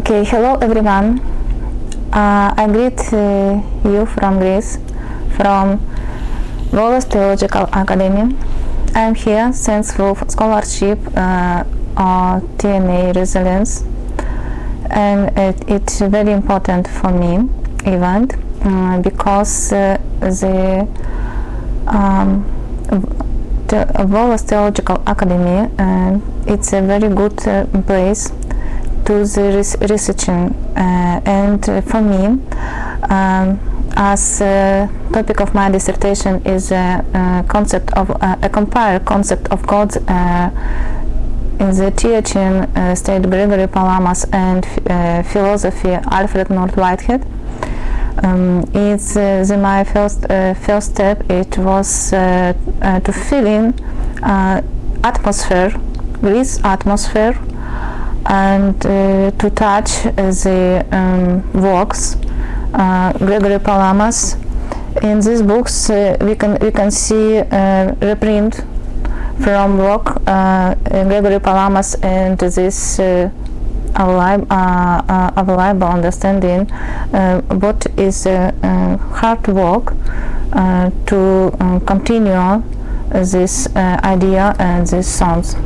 Okay, hello everyone. I greet you from Greece, from Theological Academy. I'm here thanks for scholarship TNA Resilience, and it's very important for me event because the Theological Academy it's a very good place to the researching, and for me, as topic of my dissertation is a concept of a compiled concept of God in the teaching state Gregory Palamas and philosophy Alfred North Whitehead. It's my first step. It was to fill in atmosphere, Greece atmosphere, and to touch the works Gregory Palamas. In these books we can see reprint from work Gregory Palamas, and this available understanding what is hard work to continue this idea and these songs.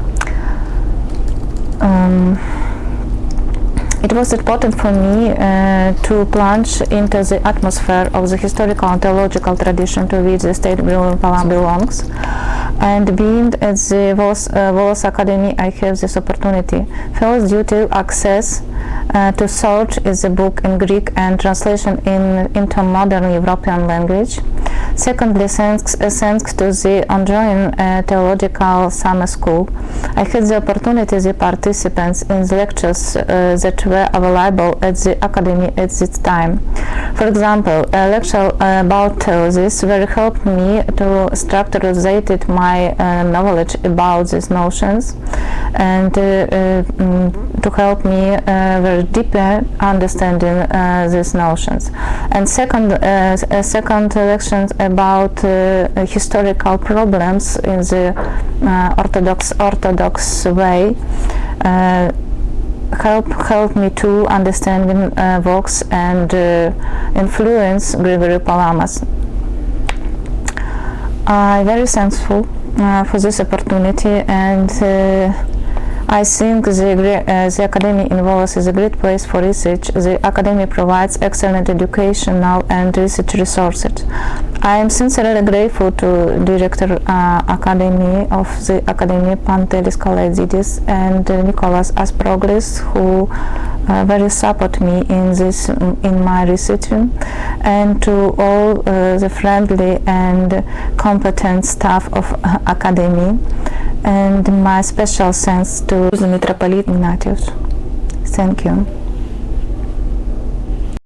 It was important for me to plunge into the atmosphere of the historical and theological tradition to which the state Gregory Palamas belongs. And being at the Volos Academy, I have this opportunity. First, due to access to search is the book in Greek and translation into modern European language. Secondly, thanks to the ongoing theological summer school, I had the opportunity to participate in the lectures that were available at the Academy at this time. For example, a lecture about theosis very helped me to structurate my knowledge about these notions, and to help me very deeper understanding these notions. And second lecture about historical problems in the orthodox way help me to understand works and influence Gregory Palamas. I'm very thankful for this opportunity, and I think the Academy in Volos is a great place for research. The Academy provides excellent educational and research resources. I am sincerely grateful to Director Academy of the Academy Pontifical and Nicholas Asproglis, who very support me in my research, and to all the friendly and competent staff of Academy, and my special thanks to the Metropolitan Ignatius. Thank you.